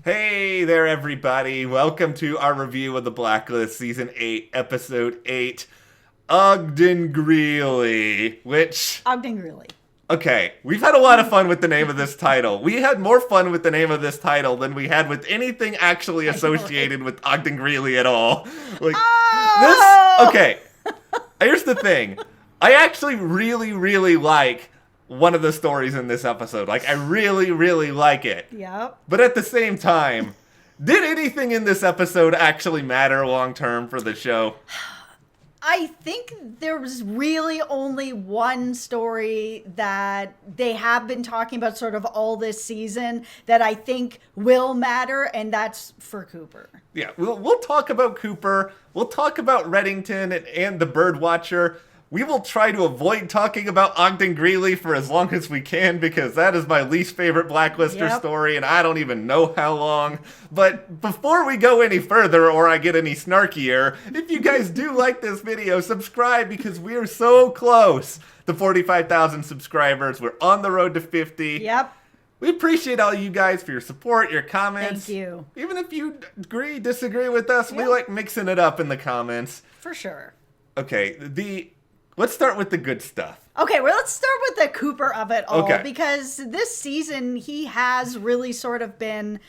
Hey there, everybody. Welcome to our review of the Blacklist, Season 8, Episode 8, Ogden Greeley, which... Ogden Greeley. Okay, we've had a lot of fun with the name of this title. We had more fun with the name of this title than we had with anything actually associated with Ogden Greeley at all. Like, Oh! Okay, here's the thing. I actually really like one of the stories in this episode. Like, I really like it. Yep. But at the same time, did anything in this episode actually matter long term for the show? I think there was really only one story that they have been talking about sort of all this season that I think will matter, and that's for Cooper. Yeah, we'll talk about Cooper. We'll talk about Reddington and the Birdwatcher. We will try to avoid talking about Ogden Greeley for as long as we can, because that is my least favorite Blacklister story, and I don't even know how long. But before we go any further, or I get any snarkier, if you guys do like this video, subscribe, because we are so close to 45,000 subscribers. We're on the road to 50. Yep. We appreciate all you guys for your support, your comments. Thank you. Even if you agree, disagree with us, we like mixing it up in the comments. For sure. Okay, let's start with the good stuff. Okay, well, let's start with the Cooper of it all. Okay. Because this season, he has really sort of been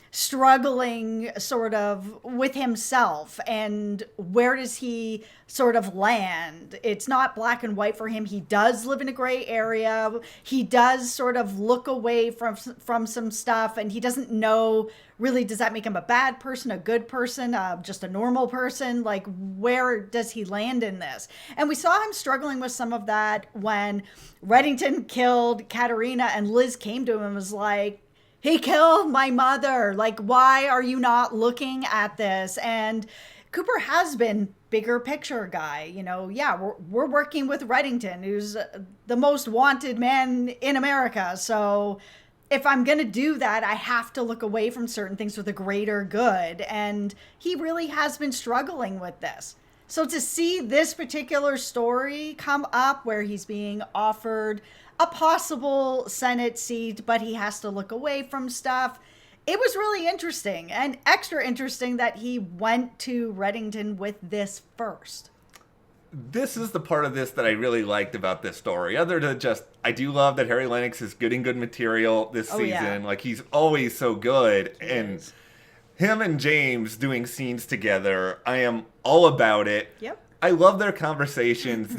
struggling sort of with himself, and where does he sort of land? It's not black and white for him. He does live in a gray area. He does sort of look away from some stuff, and he doesn't know really, does that make him a bad person, a good person, just a normal person? Like, where does he land in this? And we saw him struggling with some of that when Reddington killed Katerina, and Liz came to him and was like, he killed my mother. Like, why are you not looking at this? And Cooper has been bigger picture guy. You know, yeah, we're working with Reddington, who's the most wanted man in America. So if I'm going to do that, I have to look away from certain things for the greater good. And he really has been struggling with this. So to see this particular story come up where he's being offered a possible Senate seat, but he has to look away from stuff, it was really interesting, and extra interesting that he went to Reddington with this first. This is the part of this that I really liked about this story. Other than just, I do love that Harry Lennox is getting good material this season. Yeah. Like, he's always so good. He and is. Him and James doing scenes together, I am all about it. Yep. I love their conversations.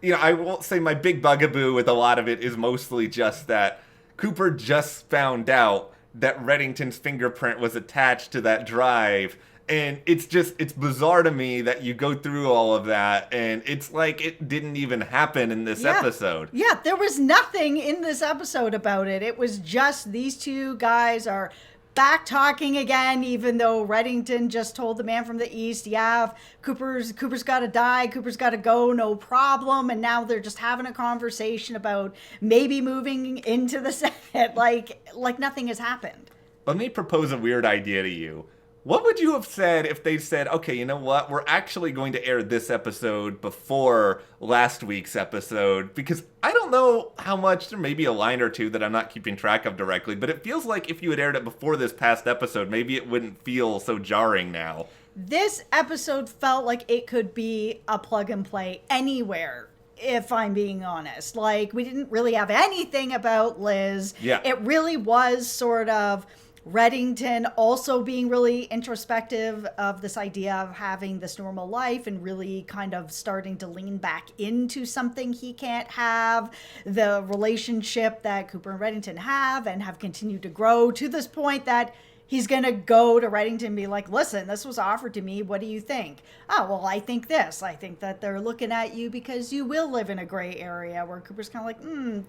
I won't say my big bugaboo with a lot of it is mostly just that Cooper just found out that Reddington's fingerprint was attached to that drive. And it's bizarre to me that you go through all of that, and it's like it didn't even happen in this episode. Yeah, there was nothing in this episode about it. It was just these two guys are back talking again, even though Reddington just told the man from the East, yeah, Cooper's got to die, Cooper's got to go, no problem. And now they're just having a conversation about maybe moving into the Senate, like nothing has happened. Let me propose a weird idea to you. What would you have said if they said, okay, you know what? We're actually going to air this episode before last week's episode, because I don't know how much, there may be a line or two that I'm not keeping track of directly, but it feels like if you had aired it before this past episode, maybe it wouldn't feel so jarring now. This episode felt like it could be a plug and play anywhere, if I'm being honest. Like, we didn't really have anything about Liz. Yeah. It really was sort of Reddington also being really introspective of this idea of having this normal life and really kind of starting to lean back into something he can't have. The relationship that Cooper and Reddington have and have continued to grow to this point that he's going to go to Reddington and be like, listen, this was offered to me. What do you think? Oh, well, I think this. I think that they're looking at you because you will live in a gray area, where Cooper's kind of like,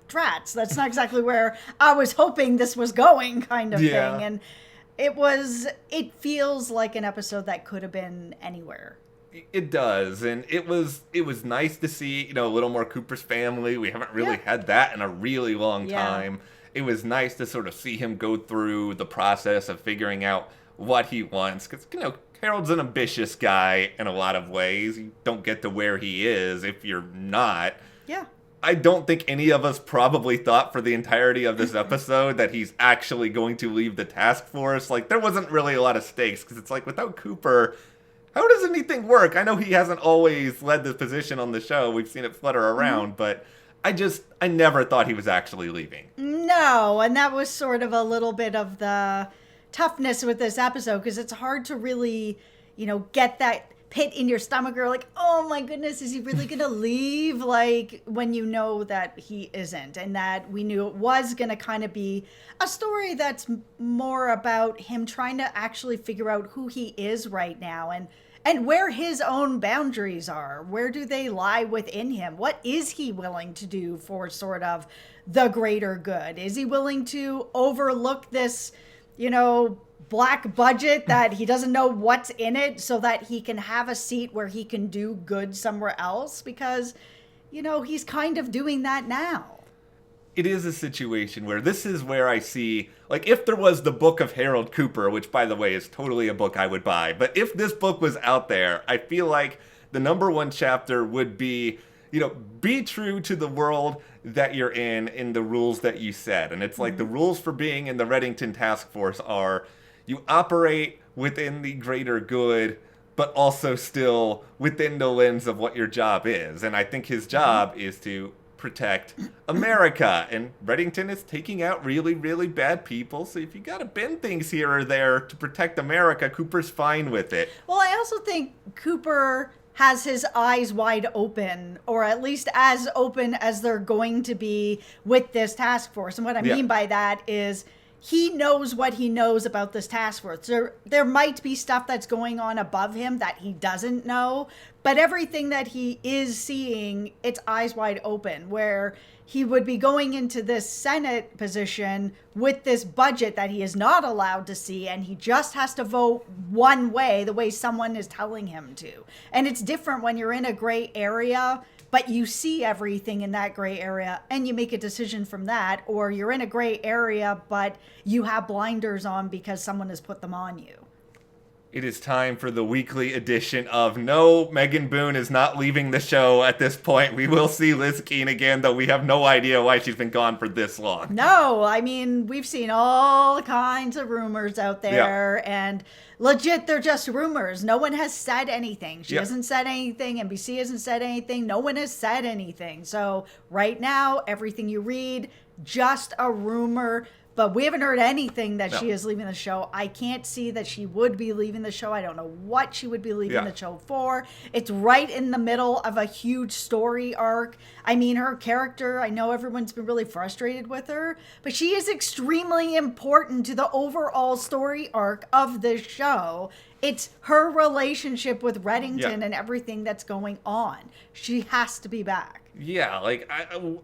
drats, that's not exactly where I was hoping this was going, kind of thing. And it feels like an episode that could have been anywhere. It does, and it was nice to see, a little more Cooper's family. We haven't really had that in a really long time. It was nice to sort of see him go through the process of figuring out what he wants, because, Harold's an ambitious guy in a lot of ways. You don't get to where he is if you're not. Yeah. I don't think any of us probably thought for the entirety of this episode that he's actually going to leave the task force. Like, there wasn't really a lot of stakes, because it's like, without Cooper, how does anything work? I know he hasn't always led the position on the show. We've seen it flutter around, but I never thought he was actually leaving. No, and that was sort of a little bit of the toughness with this episode, because it's hard to really, get that pit in your stomach or like, oh my goodness, is he really gonna leave? Like, when you know that he isn't, and that we knew it was gonna kind of be a story that's more about him trying to actually figure out who he is right now, and where his own boundaries are. Where do they lie within him? What is he willing to do for sort of the greater good? Is he willing to overlook this, black budget that he doesn't know what's in it so that he can have a seat where he can do good somewhere else? Because, he's kind of doing that now. It is a situation where this is where I see, like, if there was the book of Harold Cooper, which, by the way, is totally a book I would buy, but if this book was out there, I feel like the number one chapter would be, be true to the world that you're in the rules that you set. And it's like the rules for being in the Reddington Task Force are you operate within the greater good, but also still within the lens of what your job is. And I think his job is to protect America. And Reddington is taking out really, really bad people. So if you gotta bend things here or there to protect America, Cooper's fine with it. Well, I also think Cooper has his eyes wide open, or at least as open as they're going to be with this task force. And what I mean by that is he knows what he knows about this task force. There might be stuff that's going on above him that he doesn't know, but everything that he is seeing, it's eyes wide open, where he would be going into this Senate position with this budget that he is not allowed to see, and he just has to vote one way, the way someone is telling him to. And it's different when you're in a gray area, but you see everything in that gray area and you make a decision from that, or you're in a gray area, but you have blinders on because someone has put them on you. It is time for the weekly edition of No, Megan Boone is not leaving the show at this point. We will see Liz Keane again, though we have no idea why she's been gone for this long. No, I mean, we've seen all kinds of rumors out there, and legit, they're just rumors. No one has said anything. She hasn't said anything. NBC hasn't said anything. No one has said anything. So right now, everything you read, just a rumor. But we haven't heard anything that she is leaving the show. I can't see that she would be leaving the show. I don't know what she would be leaving the show for. It's right in the middle of a huge story arc. I mean, her character, I know everyone's been really frustrated with her, but she is extremely important to the overall story arc of this show. It's her relationship with Reddington and everything that's going on. She has to be back. Yeah, like,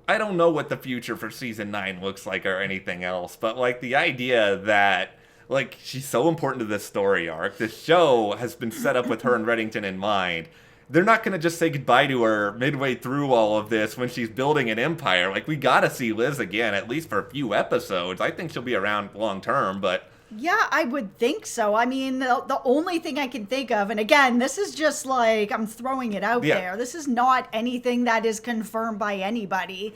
I don't know what the future for season 9 looks like or anything else, but, like, the idea that, like, she's so important to this story arc, the show has been set up with her and Reddington in mind. They're not going to just say goodbye to her midway through all of this when she's building an empire. Like, we gotta see Liz again, at least for a few episodes. I think she'll be around long term, but... Yeah, I would think so. I mean, the only thing I can think of, and again, this is just like, I'm throwing it out there. This is not anything that is confirmed by anybody.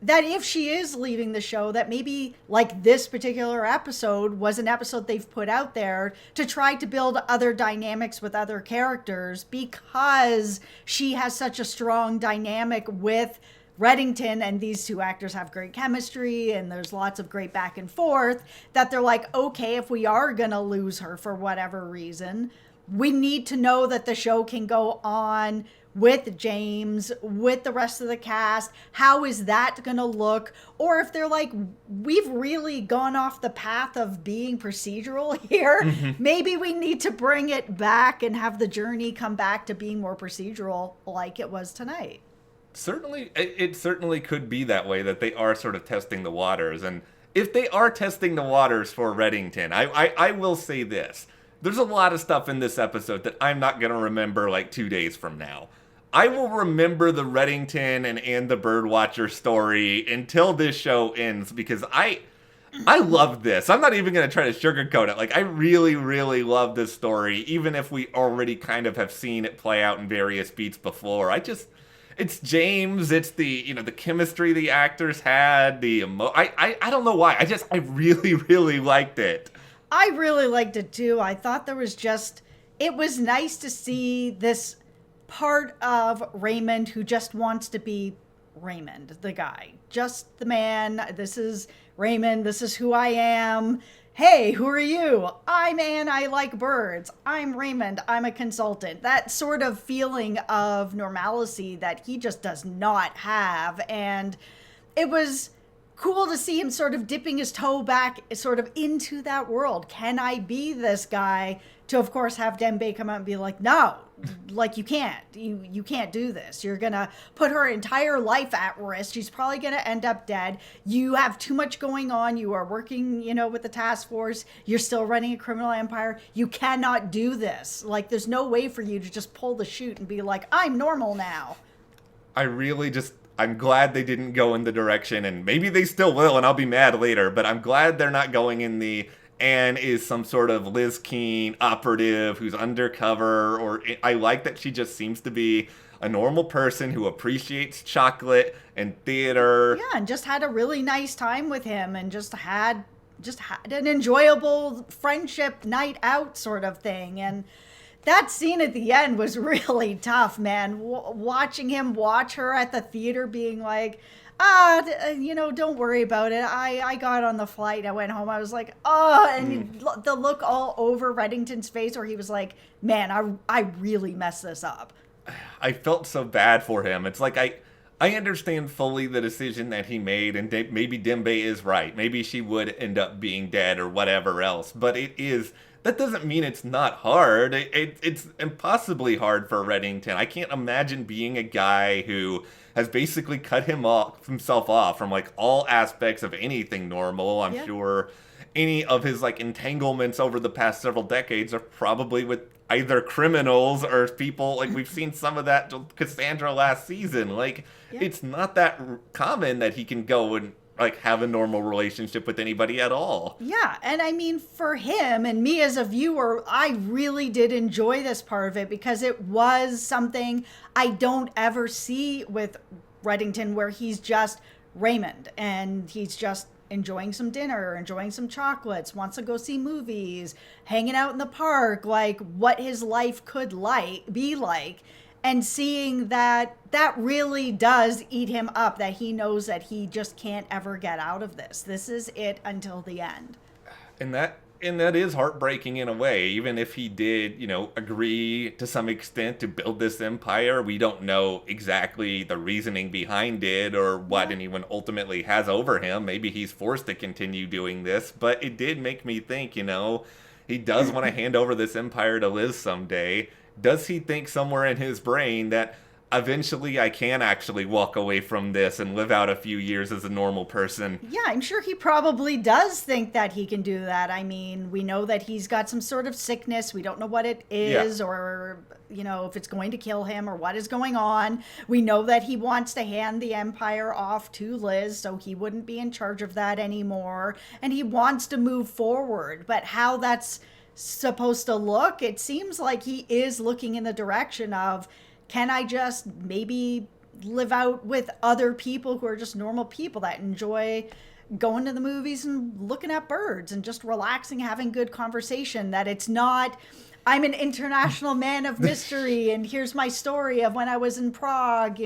That if she is leaving the show, that maybe like this particular episode was an episode they've put out there to try to build other dynamics with other characters, because she has such a strong dynamic with Reddington, and these two actors have great chemistry and there's lots of great back and forth, that they're like, okay, if we are gonna lose her for whatever reason, we need to know that the show can go on with James, with the rest of the cast. How is that gonna look? Or if they're like, we've really gone off the path of being procedural here, maybe we need to bring it back and have the journey come back to being more procedural like it was tonight. Certainly, it certainly could be that way, that they are sort of testing the waters. And if they are testing the waters for Reddington, I will say this. There's a lot of stuff in this episode that I'm not going to remember like 2 days from now. I will remember the Reddington and the Birdwatcher story until this show ends, because I love this. I'm not even going to try to sugarcoat it. Like, I really, really love this story, even if we already kind of have seen it play out in various beats before. it's James, it's the chemistry the actors had, I don't know why. I really, really liked it. I really liked it too. I thought it was nice to see this part of Raymond who just wants to be Raymond, the guy, just the man. This is Raymond. This is who I am. Hey, who are you? I'm Anne. I like birds. I'm Raymond. I'm a consultant. That sort of feeling of normalcy that he just does not have. And it was cool to see him sort of dipping his toe back sort of into that world. Can I be this guy? To, of course, have Dembe come out and be like, no, like you can't do this. You're going to put her entire life at risk. She's probably going to end up dead. You have too much going on. You are working, with the task force. You're still running a criminal empire. You cannot do this. Like, there's no way for you to just pull the chute and be like, I'm normal now. I'm glad they didn't go in the direction, and maybe they still will, and I'll be mad later, but I'm glad they're not going in the Anne is some sort of Liz Keene operative who's undercover, or I like that she just seems to be a normal person who appreciates chocolate and theater. Yeah, and just had a really nice time with him and just had an enjoyable friendship night out sort of thing. And that scene at the end was really tough, man. Watching him watch her at the theater being like, don't worry about it. I got on the flight. I went home. I was like, and the look all over Reddington's face where he was like, man, I really messed this up. I felt so bad for him. It's like, I understand fully the decision that he made, and maybe Dembe is right. Maybe she would end up being dead or whatever else, but that doesn't mean it's not hard. It's impossibly hard for Reddington. I can't imagine being a guy who has basically cut himself off from like all aspects of anything normal. I'm sure any of his like entanglements over the past several decades are probably with either criminals or people like we've seen some of that to Cassandra last season. Like it's not that common that he can go and like have a normal relationship with anybody at all. Yeah, and I mean for him and me as a viewer, I really did enjoy this part of it because it was something I don't ever see with Reddington where he's just Raymond and he's just enjoying some dinner, enjoying some chocolates, wants to go see movies, hanging out in the park, like what his life could be like. And seeing that really does eat him up, that he knows that he just can't ever get out of this. This is it until the end. And that is heartbreaking in a way. Even if he did, agree to some extent to build this empire, we don't know exactly the reasoning behind it or what anyone ultimately has over him. Maybe he's forced to continue doing this, but it did make me think, he does want to hand over this empire to Liz someday. Does he think somewhere in his brain that eventually I can actually walk away from this and live out a few years as a normal person? Yeah, I'm sure he probably does think that he can do that. I mean, we know that he's got some sort of sickness. We don't know what it is or, if it's going to kill him or what is going on. We know that he wants to hand the empire off to Liz so he wouldn't be in charge of that anymore. And he wants to move forward. But how that's supposed to look, it seems like he is looking in the direction of, can I just maybe live out with other people who are just normal people that enjoy going to the movies and looking at birds and just relaxing, having good conversation, that it's not, I'm an international man of mystery and here's my story of when I was in Prague,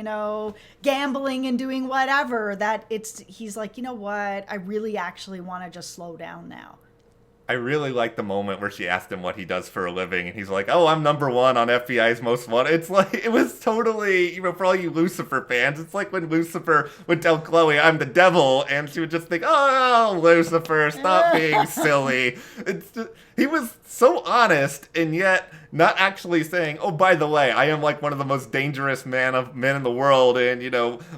gambling and doing whatever, that he's like, you know what, I really actually want to just slow down now. I really like the moment where she asked him what he does for a living, and he's like, "Oh, I'm #1 on FBI's Most Wanted." It's like, it was totally, for all you Lucifer fans, it's like when Lucifer would tell Chloe, "I'm the devil," and she would just think, "Oh, Lucifer, stop being silly." He was so honest, and yet not actually saying, "Oh, by the way, I am like one of the most dangerous men in the world, and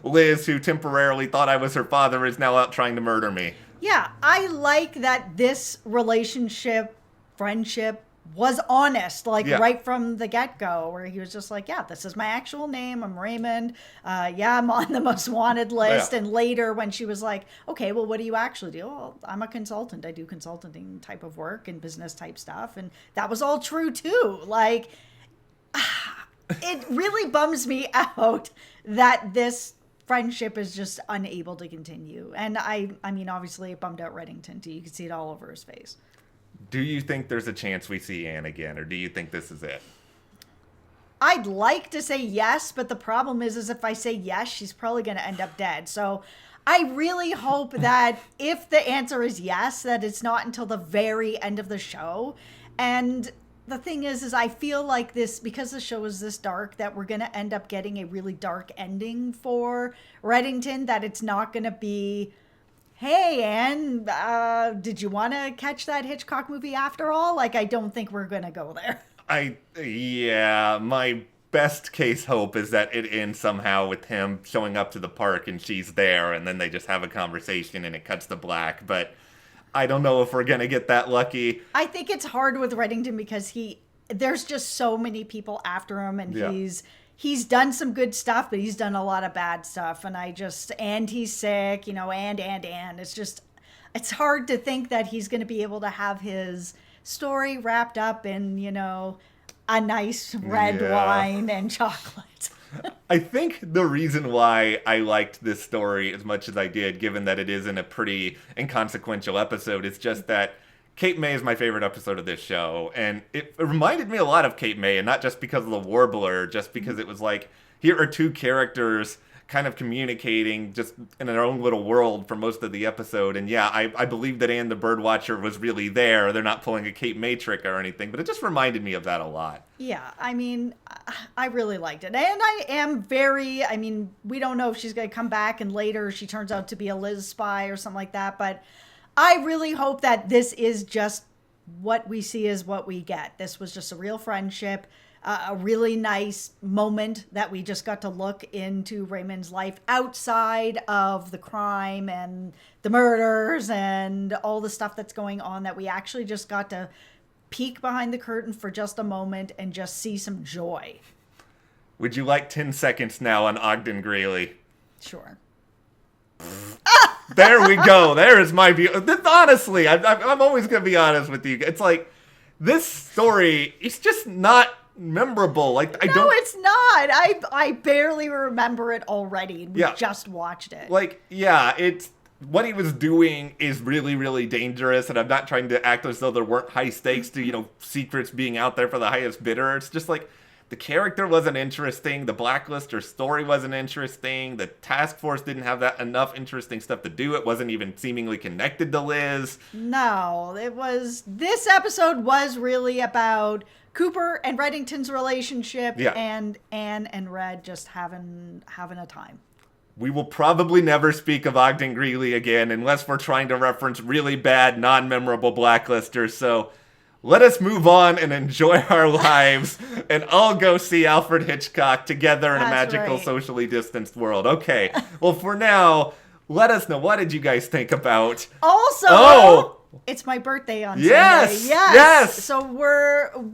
Liz, who temporarily thought I was her father, is now out trying to murder me." Yeah, I like that this relationship, friendship, was honest, right from the get-go, where he was just like, yeah, this is my actual name, I'm Raymond, I'm on the most wanted list, and later when she was like, okay, well, what do you actually do? Well, I'm a consultant, I do consulting type of work and business type stuff, and that was all true too, it really bums me out that this friendship is just unable to continue. And I mean, obviously it bummed out Reddington too. You can see it all over his face. Do you think there's a chance we see Anne again, or do you think this is it? I'd like to say yes, but the problem is if I say yes, she's probably going to end up dead. So I really hope that if the answer is yes, that it's not until the very end of the show. And the thing is I feel like this, because the show is this dark, that we're going to end up getting a really dark ending for Reddington, that it's not going to be, hey, Anne, did you want to catch that Hitchcock movie after all? Like, I don't think we're going to go there. Yeah, my best case hope is that it ends somehow with him showing up to the park and she's there, and then they just have a conversation and it cuts to black, but I don't know if we're gonna get that lucky. I think it's hard with Reddington because there's just so many people after him, and he's done some good stuff, but he's done a lot of bad stuff, and he's sick, and it's hard to think that he's gonna be able to have his story wrapped up in, a nice red wine and chocolate. I think the reason why I liked this story as much as I did, given that it isn't a pretty inconsequential episode, is just that Cape May is my favorite episode of this show. And it reminded me a lot of Cape May, and not just because of the Warbler, just because it was like, here are two characters kind of communicating just in their own little world for most of the episode. And yeah, I believe that Anne the Birdwatcher was really there. They're not pulling a Cape May trick or anything, but it just reminded me of that a lot. Yeah, I mean, I really liked it. And we don't know if she's going to come back and later she turns out to be a Liz spy or something like that, but I really hope that this is just what we see is what we get. This was just a real friendship. A really nice moment that we just got to look into Raymond's life outside of the crime and the murders and all the stuff that's going on, that we actually just got to peek behind the curtain for just a moment and just see some joy. Would you like 10 seconds now on Ogden Greeley? Sure. There we go. There is my view. Honestly, I'm always going to be honest with you. It's like, this story, it's just not memorable. Like, No, it's not. I barely remember it already. We just watched it. Like, yeah, it's what he was doing is really, really dangerous, and I'm not trying to act as though there weren't high stakes to, secrets being out there for the highest bidder. It's just like, the character wasn't interesting, the Blacklist or story wasn't interesting, the task force didn't have that enough interesting stuff to do. It wasn't even seemingly connected to Liz. No, this episode was really about Cooper and Reddington's relationship, and Anne and Red just having a time. We will probably never speak of Ogden Greeley again unless we're trying to reference really bad, non-memorable Blacklisters, so let us move on and enjoy our lives and all go see Alfred Hitchcock together in a magical, socially distanced world. Okay, well, for now, let us know, what did you guys think about... Also... It's my birthday on Sunday. Yes. So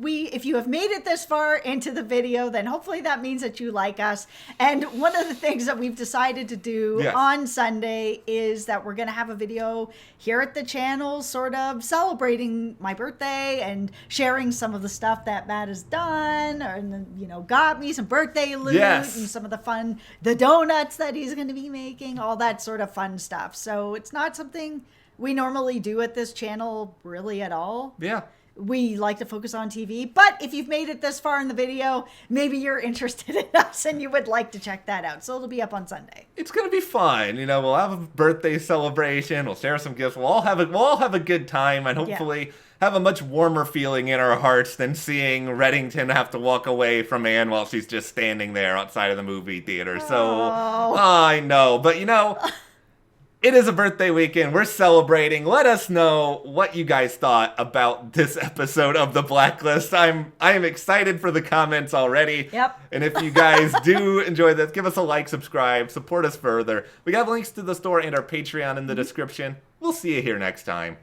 if you have made it this far into the video, then hopefully that means that you like us. And one of the things that we've decided to do on Sunday is that we're going to have a video here at the channel sort of celebrating my birthday and sharing some of the stuff that Matt has done, or, got me some birthday loot and some of the donuts that he's going to be making, all that sort of fun stuff. So it's not something we normally do at this channel really at all. Yeah. We like to focus on TV, but if you've made it this far in the video, maybe you're interested in us and you would like to check that out. So it'll be up on Sunday. It's going to be fun. We'll have a birthday celebration. We'll share some gifts. We'll all have a good time, and hopefully have a much warmer feeling in our hearts than seeing Reddington have to walk away from Anne while she's just standing there outside of the movie theater. So, I know, but it is a birthday weekend. We're celebrating. Let us know what you guys thought about this episode of The Blacklist. I am excited for the comments already. Yep. And if you guys do enjoy this, give us a like, subscribe, support us further. We got links to the store and our Patreon in the description. We'll see you here next time.